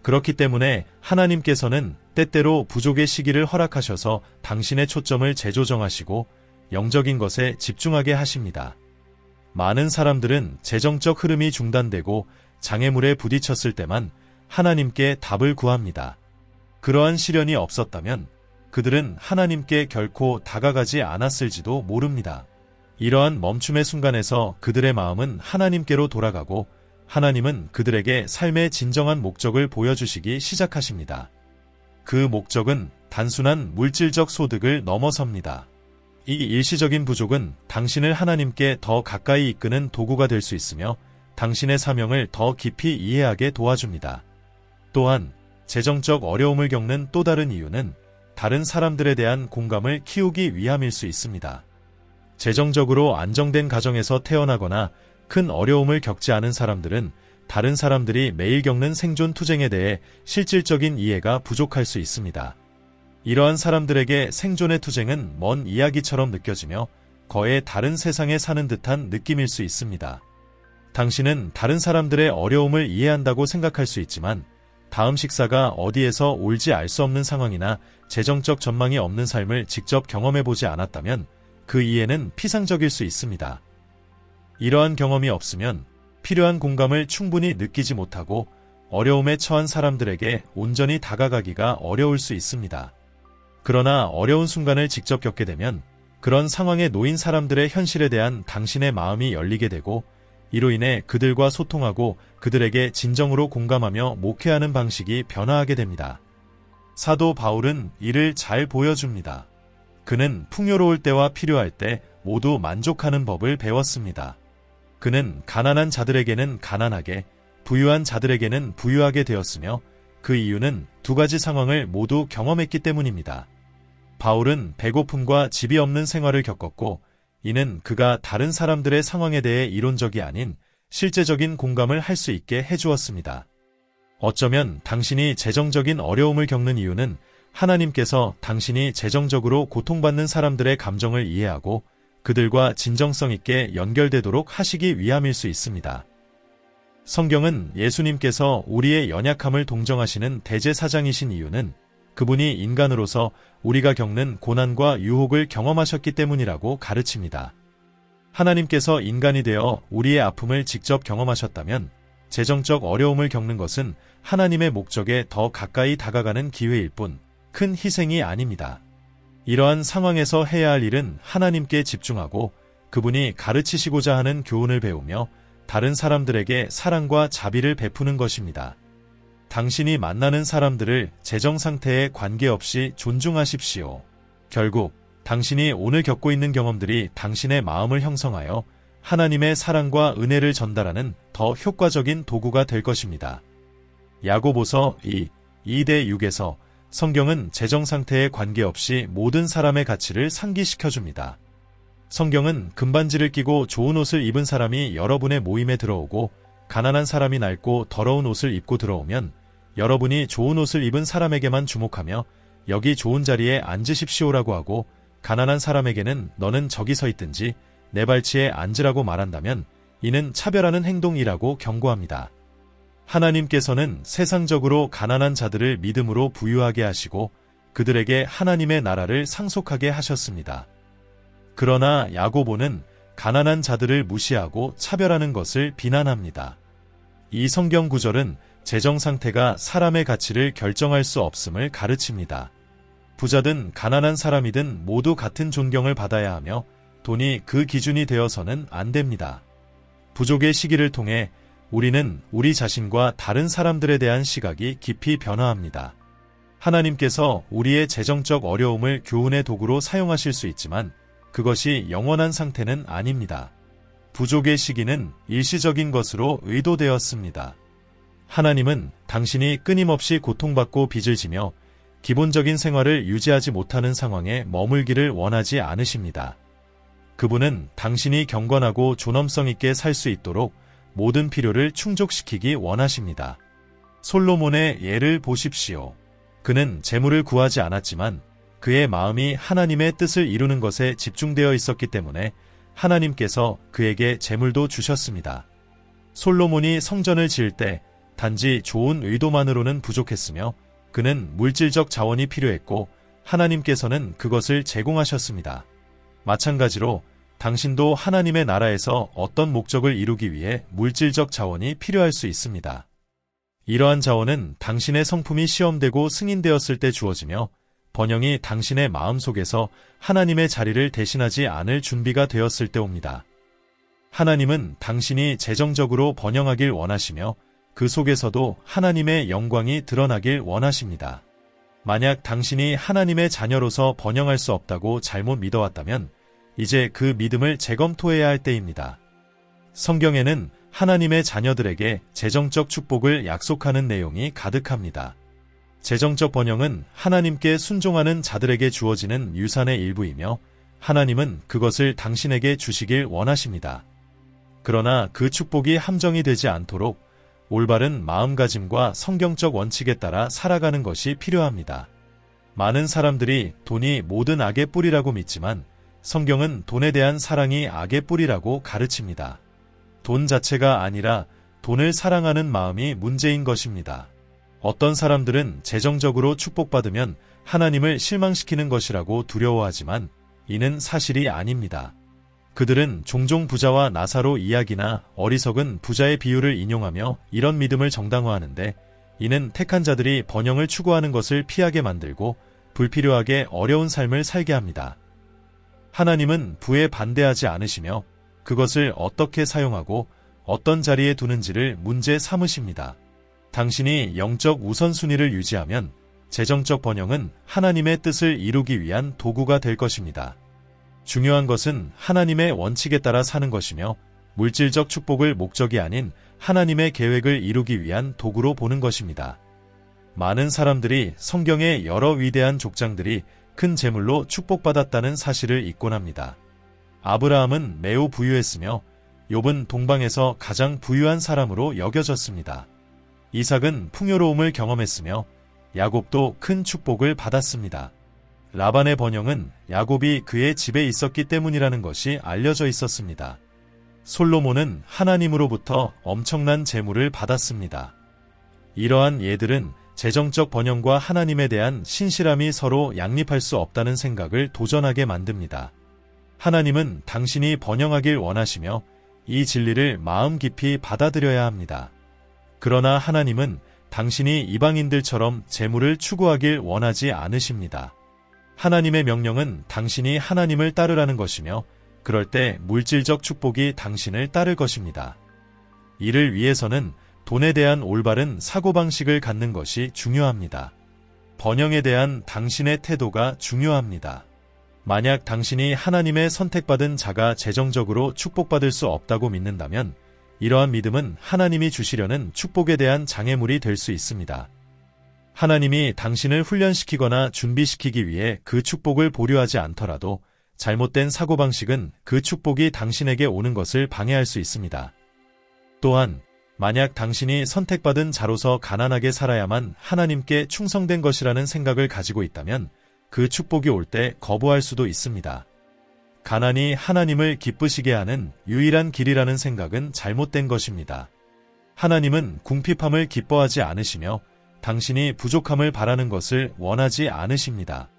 그렇기 때문에 하나님께서는 때때로 부족의 시기를 허락하셔서 당신의 초점을 재조정하시고 영적인 것에 집중하게 하십니다. 많은 사람들은 재정적 흐름이 중단되고 장애물에 부딪혔을 때만 하나님께 답을 구합니다. 그러한 시련이 없었다면 그들은 하나님께 결코 다가가지 않았을지도 모릅니다. 이러한 멈춤의 순간에서 그들의 마음은 하나님께로 돌아가고 하나님은 그들에게 삶의 진정한 목적을 보여주시기 시작하십니다. 그 목적은 단순한 물질적 소득을 넘어섭니다. 이 일시적인 부족은 당신을 하나님께 더 가까이 이끄는 도구가 될 수 있으며 당신의 사명을 더 깊이 이해하게 도와줍니다. 또한 재정적 어려움을 겪는 또 다른 이유는 다른 사람들에 대한 공감을 키우기 위함일 수 있습니다. 재정적으로 안정된 가정에서 태어나거나 큰 어려움을 겪지 않은 사람들은 다른 사람들이 매일 겪는 생존 투쟁에 대해 실질적인 이해가 부족할 수 있습니다. 이러한 사람들에게 생존의 투쟁은 먼 이야기처럼 느껴지며 거의 다른 세상에 사는 듯한 느낌일 수 있습니다. 당신은 다른 사람들의 어려움을 이해한다고 생각할 수 있지만 다음 식사가 어디에서 올지 알 수 없는 상황이나 재정적 전망이 없는 삶을 직접 경험해보지 않았다면 그 이해는 피상적일 수 있습니다. 이러한 경험이 없으면 필요한 공감을 충분히 느끼지 못하고 어려움에 처한 사람들에게 온전히 다가가기가 어려울 수 있습니다. 그러나 어려운 순간을 직접 겪게 되면 그런 상황에 놓인 사람들의 현실에 대한 당신의 마음이 열리게 되고 이로 인해 그들과 소통하고 그들에게 진정으로 공감하며 목회하는 방식이 변화하게 됩니다. 사도 바울은 이를 잘 보여줍니다. 그는 풍요로울 때와 필요할 때 모두 만족하는 법을 배웠습니다. 그는 가난한 자들에게는 가난하게, 부유한 자들에게는 부유하게 되었으며 그 이유는 두 가지 상황을 모두 경험했기 때문입니다. 바울은 배고픔과 집이 없는 생활을 겪었고 이는 그가 다른 사람들의 상황에 대해 이론적이 아닌 실제적인 공감을 할 수 있게 해주었습니다. 어쩌면 당신이 재정적인 어려움을 겪는 이유는 하나님께서 당신이 재정적으로 고통받는 사람들의 감정을 이해하고 그들과 진정성 있게 연결되도록 하시기 위함일 수 있습니다. 성경은 예수님께서 우리의 연약함을 동정하시는 대제사장이신 이유는 그분이 인간으로서 우리가 겪는 고난과 유혹을 경험하셨기 때문이라고 가르칩니다. 하나님께서 인간이 되어 우리의 아픔을 직접 경험하셨다면 재정적 어려움을 겪는 것은 하나님의 목적에 더 가까이 다가가는 기회일 뿐 큰 희생이 아닙니다. 이러한 상황에서 해야 할 일은 하나님께 집중하고 그분이 가르치시고자 하는 교훈을 배우며 다른 사람들에게 사랑과 자비를 베푸는 것입니다. 당신이 만나는 사람들을 재정 상태에 관계없이 존중하십시오. 결국 당신이 오늘 겪고 있는 경험들이 당신의 마음을 형성하여 하나님의 사랑과 은혜를 전달하는 더 효과적인 도구가 될 것입니다. 야고보서 2:6에서 성경은 재정 상태에 관계없이 모든 사람의 가치를 상기시켜줍니다. 성경은 금반지를 끼고 좋은 옷을 입은 사람이 여러분의 모임에 들어오고 가난한 사람이 낡고 더러운 옷을 입고 들어오면 여러분이 좋은 옷을 입은 사람에게만 주목하며 여기 좋은 자리에 앉으십시오라고 하고 가난한 사람에게는 너는 저기 서 있든지 내 발치에 앉으라고 말한다면 이는 차별하는 행동이라고 경고합니다. 하나님께서는 세상적으로 가난한 자들을 믿음으로 부유하게 하시고 그들에게 하나님의 나라를 상속하게 하셨습니다. 그러나 야고보는 가난한 자들을 무시하고 차별하는 것을 비난합니다. 이 성경 구절은 재정 상태가 사람의 가치를 결정할 수 없음을 가르칩니다. 부자든 가난한 사람이든 모두 같은 존경을 받아야 하며 돈이 그 기준이 되어서는 안 됩니다. 부족의 시기를 통해 우리는 우리 자신과 다른 사람들에 대한 시각이 깊이 변화합니다. 하나님께서 우리의 재정적 어려움을 교훈의 도구로 사용하실 수 있지만 그것이 영원한 상태는 아닙니다. 부족의 시기는 일시적인 것으로 의도되었습니다. 하나님은 당신이 끊임없이 고통받고 빚을 지며 기본적인 생활을 유지하지 못하는 상황에 머물기를 원하지 않으십니다. 그분은 당신이 경건하고 존엄성 있게 살 수 있도록 모든 필요를 충족시키기 원하십니다. 솔로몬의 예를 보십시오. 그는 재물을 구하지 않았지만 그의 마음이 하나님의 뜻을 이루는 것에 집중되어 있었기 때문에 하나님께서 그에게 재물도 주셨습니다. 솔로몬이 성전을 지을 때 단지 좋은 의도만으로는 부족했으며 그는 물질적 자원이 필요했고 하나님께서는 그것을 제공하셨습니다. 마찬가지로 당신도 하나님의 나라에서 어떤 목적을 이루기 위해 물질적 자원이 필요할 수 있습니다. 이러한 자원은 당신의 성품이 시험되고 승인되었을 때 주어지며 번영이 당신의 마음속에서 하나님의 자리를 대신하지 않을 준비가 되었을 때 옵니다. 하나님은 당신이 재정적으로 번영하길 원하시며 그 속에서도 하나님의 영광이 드러나길 원하십니다. 만약 당신이 하나님의 자녀로서 번영할 수 없다고 잘못 믿어왔다면 이제 그 믿음을 재검토해야 할 때입니다. 성경에는 하나님의 자녀들에게 재정적 축복을 약속하는 내용이 가득합니다. 재정적 번영은 하나님께 순종하는 자들에게 주어지는 유산의 일부이며 하나님은 그것을 당신에게 주시길 원하십니다. 그러나 그 축복이 함정이 되지 않도록 올바른 마음가짐과 성경적 원칙에 따라 살아가는 것이 필요합니다. 많은 사람들이 돈이 모든 악의 뿌리라고 믿지만 성경은 돈에 대한 사랑이 악의 뿌리라고 가르칩니다. 돈 자체가 아니라 돈을 사랑하는 마음이 문제인 것입니다. 어떤 사람들은 재정적으로 축복받으면 하나님을 실망시키는 것이라고 두려워하지만 이는 사실이 아닙니다. 그들은 종종 부자와 나사로 이야기나 어리석은 부자의 비유를 인용하며 이런 믿음을 정당화하는데 이는 택한 자들이 번영을 추구하는 것을 피하게 만들고 불필요하게 어려운 삶을 살게 합니다. 하나님은 부에 반대하지 않으시며 그것을 어떻게 사용하고 어떤 자리에 두는지를 문제 삼으십니다. 당신이 영적 우선순위를 유지하면 재정적 번영은 하나님의 뜻을 이루기 위한 도구가 될 것입니다. 중요한 것은 하나님의 원칙에 따라 사는 것이며 물질적 축복을 목적이 아닌 하나님의 계획을 이루기 위한 도구로 보는 것입니다. 많은 사람들이 성경의 여러 위대한 족장들이 큰 재물로 축복받았다는 사실을 잊곤 합니다. 아브라함은 매우 부유했으며 욥은 동방에서 가장 부유한 사람으로 여겨졌습니다. 이삭은 풍요로움을 경험했으며 야곱도 큰 축복을 받았습니다. 라반의 번영은 야곱이 그의 집에 있었기 때문이라는 것이 알려져 있었습니다. 솔로몬은 하나님으로부터 엄청난 재물을 받았습니다. 이러한 예들은 재정적 번영과 하나님에 대한 신실함이 서로 양립할 수 없다는 생각을 도전하게 만듭니다. 하나님은 당신이 번영하길 원하시며 이 진리를 마음 깊이 받아들여야 합니다. 그러나 하나님은 당신이 이방인들처럼 재물을 추구하길 원하지 않으십니다. 하나님의 명령은 당신이 하나님을 따르라는 것이며 그럴 때 물질적 축복이 당신을 따를 것입니다. 이를 위해서는 돈에 대한 올바른 사고방식을 갖는 것이 중요합니다. 번영에 대한 당신의 태도가 중요합니다. 만약 당신이 하나님의 선택받은 자가 재정적으로 축복받을 수 없다고 믿는다면 이러한 믿음은 하나님이 주시려는 축복에 대한 장애물이 될 수 있습니다. 하나님이 당신을 훈련시키거나 준비시키기 위해 그 축복을 보류하지 않더라도 잘못된 사고방식은 그 축복이 당신에게 오는 것을 방해할 수 있습니다. 또한 만약 당신이 선택받은 자로서 가난하게 살아야만 하나님께 충성된 것이라는 생각을 가지고 있다면 그 축복이 올 때 거부할 수도 있습니다. 가난이 하나님을 기쁘시게 하는 유일한 길이라는 생각은 잘못된 것입니다. 하나님은 궁핍함을 기뻐하지 않으시며 당신이 부족함을 바라는 것을 원하지 않으십니다.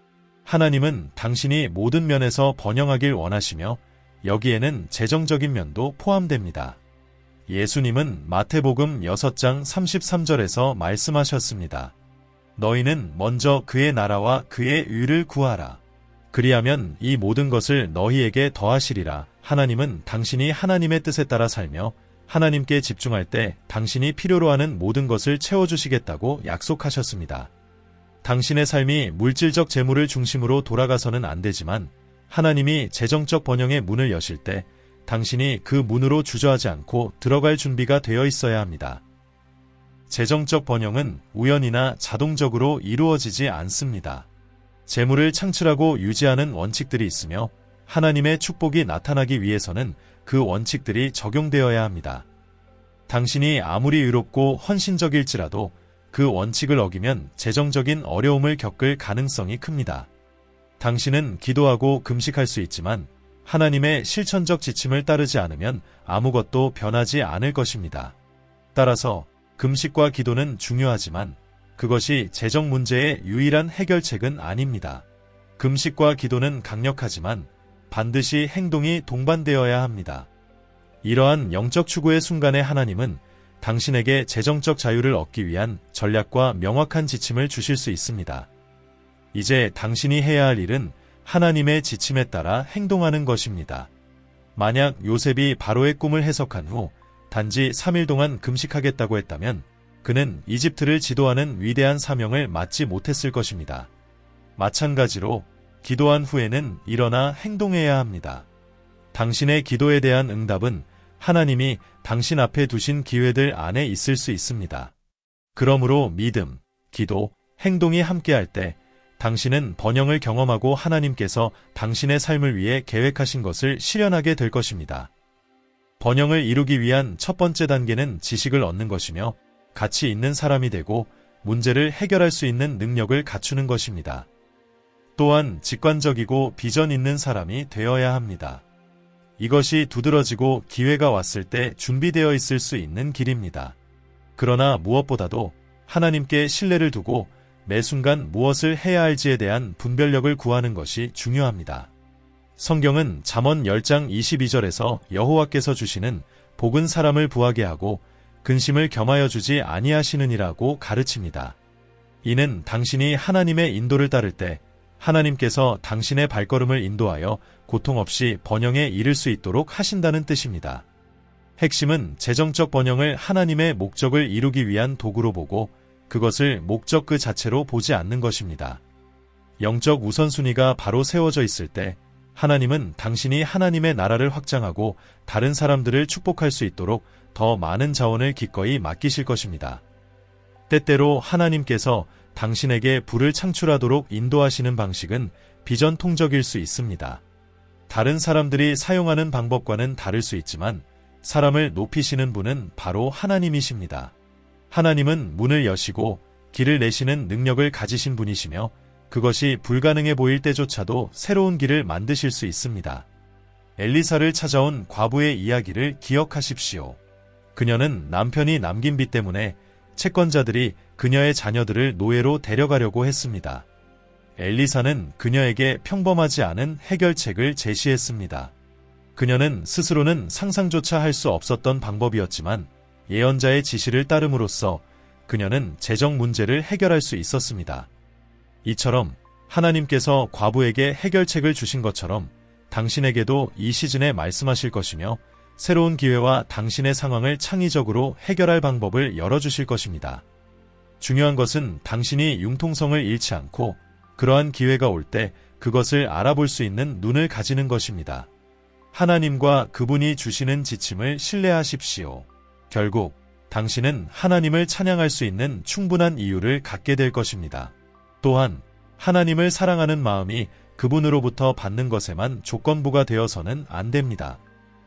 하나님은 당신이 모든 면에서 번영하길 원하시며 여기에는 재정적인 면도 포함됩니다. 예수님은 마태복음 6장 33절에서 말씀하셨습니다. 너희는 먼저 그의 나라와 그의 의를 구하라. 그리하면 이 모든 것을 너희에게 더하시리라. 하나님은 당신이 하나님의 뜻에 따라 살며 하나님께 집중할 때 당신이 필요로 하는 모든 것을 채워주시겠다고 약속하셨습니다. 당신의 삶이 물질적 재물을 중심으로 돌아가서는 안 되지만 하나님이 재정적 번영의 문을 여실 때 당신이 그 문으로 주저하지 않고 들어갈 준비가 되어 있어야 합니다. 재정적 번영은 우연이나 자동적으로 이루어지지 않습니다. 재물을 창출하고 유지하는 원칙들이 있으며 하나님의 축복이 나타나기 위해서는 그 원칙들이 적용되어야 합니다. 당신이 아무리 의롭고 헌신적일지라도 그 원칙을 어기면 재정적인 어려움을 겪을 가능성이 큽니다. 당신은 기도하고 금식할 수 있지만 하나님의 실천적 지침을 따르지 않으면 아무것도 변하지 않을 것입니다. 따라서 금식과 기도는 중요하지만 그것이 재정 문제의 유일한 해결책은 아닙니다. 금식과 기도는 강력하지만 반드시 행동이 동반되어야 합니다. 이러한 영적 추구의 순간에 하나님은 당신에게 재정적 자유를 얻기 위한 전략과 명확한 지침을 주실 수 있습니다. 이제 당신이 해야 할 일은 하나님의 지침에 따라 행동하는 것입니다. 만약 요셉이 바로의 꿈을 해석한 후 단지 3일 동안 금식하겠다고 했다면 그는 이집트를 지도하는 위대한 사명을 맡지 못했을 것입니다. 마찬가지로 기도한 후에는 일어나 행동해야 합니다. 당신의 기도에 대한 응답은 하나님이 당신 앞에 두신 기회들 안에 있을 수 있습니다. 그러므로 믿음, 기도, 행동이 함께할 때 당신은 번영을 경험하고 하나님께서 당신의 삶을 위해 계획하신 것을 실현하게 될 것입니다. 번영을 이루기 위한 첫 번째 단계는 지식을 얻는 것이며 가치 있는 사람이 되고 문제를 해결할 수 있는 능력을 갖추는 것입니다. 또한 직관적이고 비전 있는 사람이 되어야 합니다. 이것이 두드러지고 기회가 왔을 때 준비되어 있을 수 있는 길입니다. 그러나 무엇보다도 하나님께 신뢰를 두고 매 순간 무엇을 해야 할지에 대한 분별력을 구하는 것이 중요합니다. 성경은 잠언 10장 22절에서 여호와께서 주시는 복은 사람을 부하게 하고 근심을 겸하여 주지 아니하시느니라고 가르칩니다. 이는 당신이 하나님의 인도를 따를 때 하나님께서 당신의 발걸음을 인도하여 고통 없이 번영에 이를 수 있도록 하신다는 뜻입니다. 핵심은 재정적 번영을 하나님의 목적을 이루기 위한 도구로 보고 그것을 목적 그 자체로 보지 않는 것입니다. 영적 우선순위가 바로 세워져 있을 때 하나님은 당신이 하나님의 나라를 확장하고 다른 사람들을 축복할 수 있도록 더 많은 자원을 기꺼이 맡기실 것입니다. 때때로 하나님께서 당신에게 부를 창출하도록 인도하시는 방식은 비전통적일 수 있습니다. 다른 사람들이 사용하는 방법과는 다를 수 있지만 사람을 높이시는 분은 바로 하나님이십니다. 하나님은 문을 여시고 길을 내시는 능력을 가지신 분이시며 그것이 불가능해 보일 때조차도 새로운 길을 만드실 수 있습니다. 엘리사를 찾아온 과부의 이야기를 기억하십시오. 그녀는 남편이 남긴 빚 때문에 채권자들이 그녀의 자녀들을 노예로 데려가려고 했습니다. 엘리사는 그녀에게 평범하지 않은 해결책을 제시했습니다. 그녀는 스스로는 상상조차 할 수 없었던 방법이었지만 예언자의 지시를 따름으로써 그녀는 재정 문제를 해결할 수 있었습니다. 이처럼 하나님께서 과부에게 해결책을 주신 것처럼 당신에게도 이 시즌에 말씀하실 것이며 새로운 기회와 당신의 상황을 창의적으로 해결할 방법을 열어주실 것입니다. 중요한 것은 당신이 융통성을 잃지 않고 그러한 기회가 올 때 그것을 알아볼 수 있는 눈을 가지는 것입니다. 하나님과 그분이 주시는 지침을 신뢰하십시오. 결국 당신은 하나님을 찬양할 수 있는 충분한 이유를 갖게 될 것입니다. 또한 하나님을 사랑하는 마음이 그분으로부터 받는 것에만 조건부가 되어서는 안 됩니다.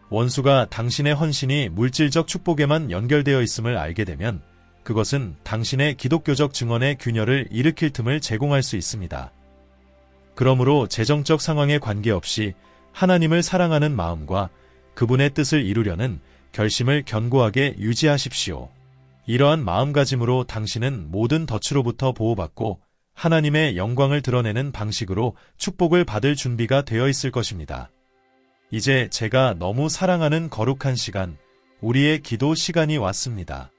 원수가 당신의 헌신이 물질적 축복에만 연결되어 있음을 알게 되면 그것은 당신의 기독교적 증언의 균열을 일으킬 틈을 제공할 수 있습니다. 그러므로 재정적 상황에 관계없이 하나님을 사랑하는 마음과 그분의 뜻을 이루려는 결심을 견고하게 유지하십시오. 이러한 마음가짐으로 당신은 모든 덫으로부터 보호받고 하나님의 영광을 드러내는 방식으로 축복을 받을 준비가 되어 있을 것입니다. 이제 제가 너무 사랑하는 거룩한 시간, 우리의 기도 시간이 왔습니다.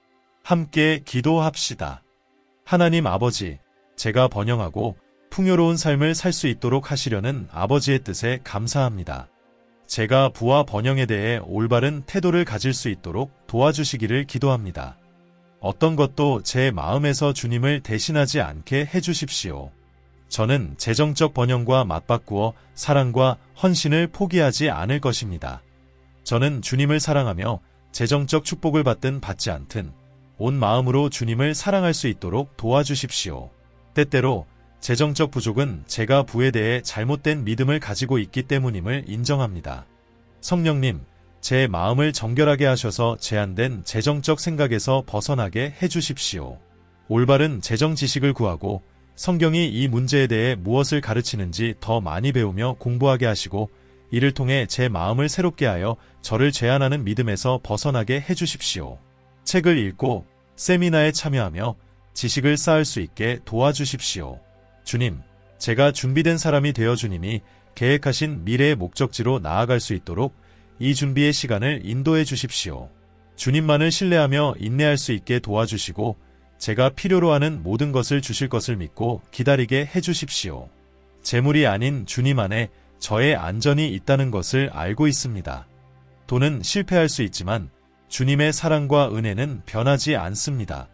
함께 기도합시다. 하나님 아버지, 제가 번영하고 풍요로운 삶을 살 수 있도록 하시려는 아버지의 뜻에 감사합니다. 제가 부와 번영에 대해 올바른 태도를 가질 수 있도록 도와주시기를 기도합니다. 어떤 것도 제 마음에서 주님을 대신하지 않게 해주십시오. 저는 재정적 번영과 맞바꾸어 사랑과 헌신을 포기하지 않을 것입니다. 저는 주님을 사랑하며 재정적 축복을 받든 받지 않든 온 마음으로 주님을 사랑할 수 있도록 도와주십시오. 때때로 재정적 부족은 제가 부에 대해 잘못된 믿음을 가지고 있기 때문임을 인정합니다. 성령님, 제 마음을 정결하게 하셔서 제한된 재정적 생각에서 벗어나게 해주십시오. 올바른 재정 지식을 구하고 성경이 이 문제에 대해 무엇을 가르치는지 더 많이 배우며 공부하게 하시고 이를 통해 제 마음을 새롭게 하여 저를 제한하는 믿음에서 벗어나게 해주십시오. 책을 읽고 세미나에 참여하며 지식을 쌓을 수 있게 도와주십시오. 주님, 제가 준비된 사람이 되어 주님이 계획하신 미래의 목적지로 나아갈 수 있도록 이 준비의 시간을 인도해 주십시오. 주님만을 신뢰하며 인내할 수 있게 도와주시고 제가 필요로 하는 모든 것을 주실 것을 믿고 기다리게 해주십시오. 재물이 아닌 주님 안에 저의 안전이 있다는 것을 알고 있습니다. 돈은 실패할 수 있지만 주님의 사랑과 은혜는 변하지 않습니다.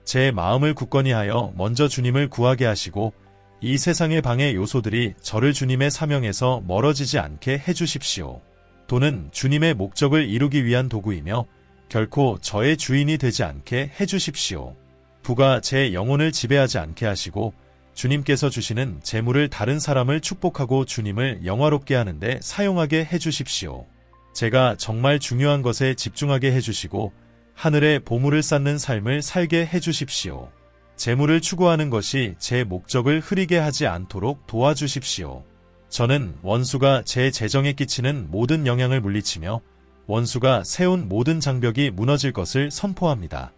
제 마음을 굳건히 하여 먼저 주님을 구하게 하시고 이 세상의 방해 요소들이 저를 주님의 사명에서 멀어지지 않게 해주십시오. 돈은 주님의 목적을 이루기 위한 도구이며 결코 저의 주인이 되지 않게 해주십시오. 부가 제 영혼을 지배하지 않게 하시고 주님께서 주시는 재물을 다른 사람을 축복하고 주님을 영화롭게 하는데 사용하게 해주십시오. 제가 정말 중요한 것에 집중하게 해주시고 하늘에 보물을 쌓는 삶을 살게 해주십시오. 재물을 추구하는 것이 제 목적을 흐리게 하지 않도록 도와주십시오. 저는 원수가 제 재정에 끼치는 모든 영향을 물리치며 원수가 세운 모든 장벽이 무너질 것을 선포합니다.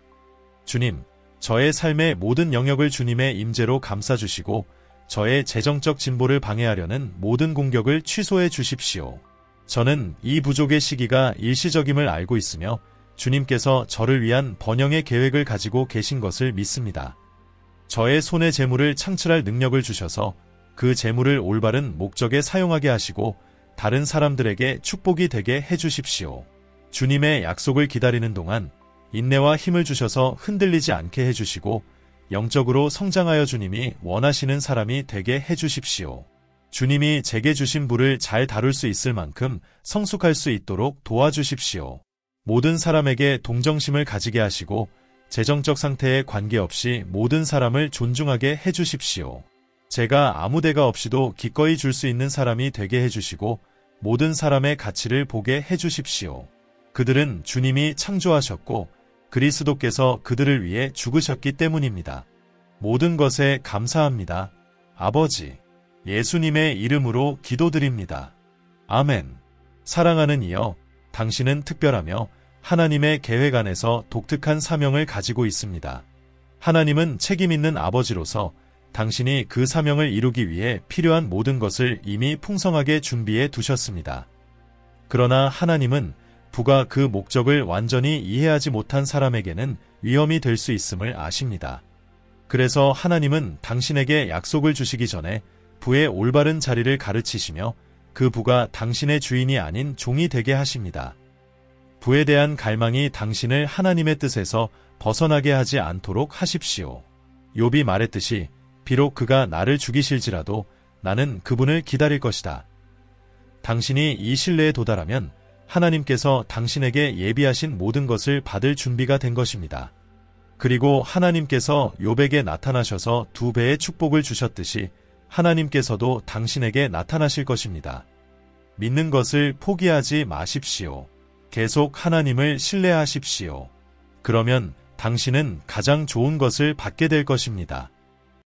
주님, 저의 삶의 모든 영역을 주님의 임재로 감싸주시고 저의 재정적 진보를 방해하려는 모든 공격을 취소해 주십시오. 저는 이 부족의 시기가 일시적임을 알고 있으며 주님께서 저를 위한 번영의 계획을 가지고 계신 것을 믿습니다. 저의 손에 재물을 창출할 능력을 주셔서 그 재물을 올바른 목적에 사용하게 하시고 다른 사람들에게 축복이 되게 해주십시오. 주님의 약속을 기다리는 동안 인내와 힘을 주셔서 흔들리지 않게 해주시고 영적으로 성장하여 주님이 원하시는 사람이 되게 해주십시오. 주님이 제게 주신 부를 잘 다룰 수 있을 만큼 성숙할 수 있도록 도와주십시오. 모든 사람에게 동정심을 가지게 하시고 재정적 상태에 관계없이 모든 사람을 존중하게 해주십시오. 제가 아무 데가 없이도 기꺼이 줄 수 있는 사람이 되게 해주시고 모든 사람의 가치를 보게 해주십시오. 그들은 주님이 창조하셨고 그리스도께서 그들을 위해 죽으셨기 때문입니다. 모든 것에 감사합니다. 아버지, 예수님의 이름으로 기도드립니다. 아멘. 사랑하는 이여, 당신은 특별하며 하나님의 계획 안에서 독특한 사명을 가지고 있습니다. 하나님은 책임있는 아버지로서 당신이 그 사명을 이루기 위해 필요한 모든 것을 이미 풍성하게 준비해 두셨습니다. 그러나 하나님은 부가 그 목적을 완전히 이해하지 못한 사람에게는 위험이 될 수 있음을 아십니다. 그래서 하나님은 당신에게 약속을 주시기 전에 부의 올바른 자리를 가르치시며 그 부가 당신의 주인이 아닌 종이 되게 하십니다. 부에 대한 갈망이 당신을 하나님의 뜻에서 벗어나게 하지 않도록 하십시오. 욥이 말했듯이 비록 그가 나를 죽이실지라도 나는 그분을 기다릴 것이다. 당신이 이 신뢰에 도달하면 하나님께서 당신에게 예비하신 모든 것을 받을 준비가 된 것입니다. 그리고 하나님께서 욥에게 나타나셔서 2배의 축복을 주셨듯이 하나님께서도 당신에게 나타나실 것입니다. 믿는 것을 포기하지 마십시오. 계속 하나님을 신뢰하십시오. 그러면 당신은 가장 좋은 것을 받게 될 것입니다.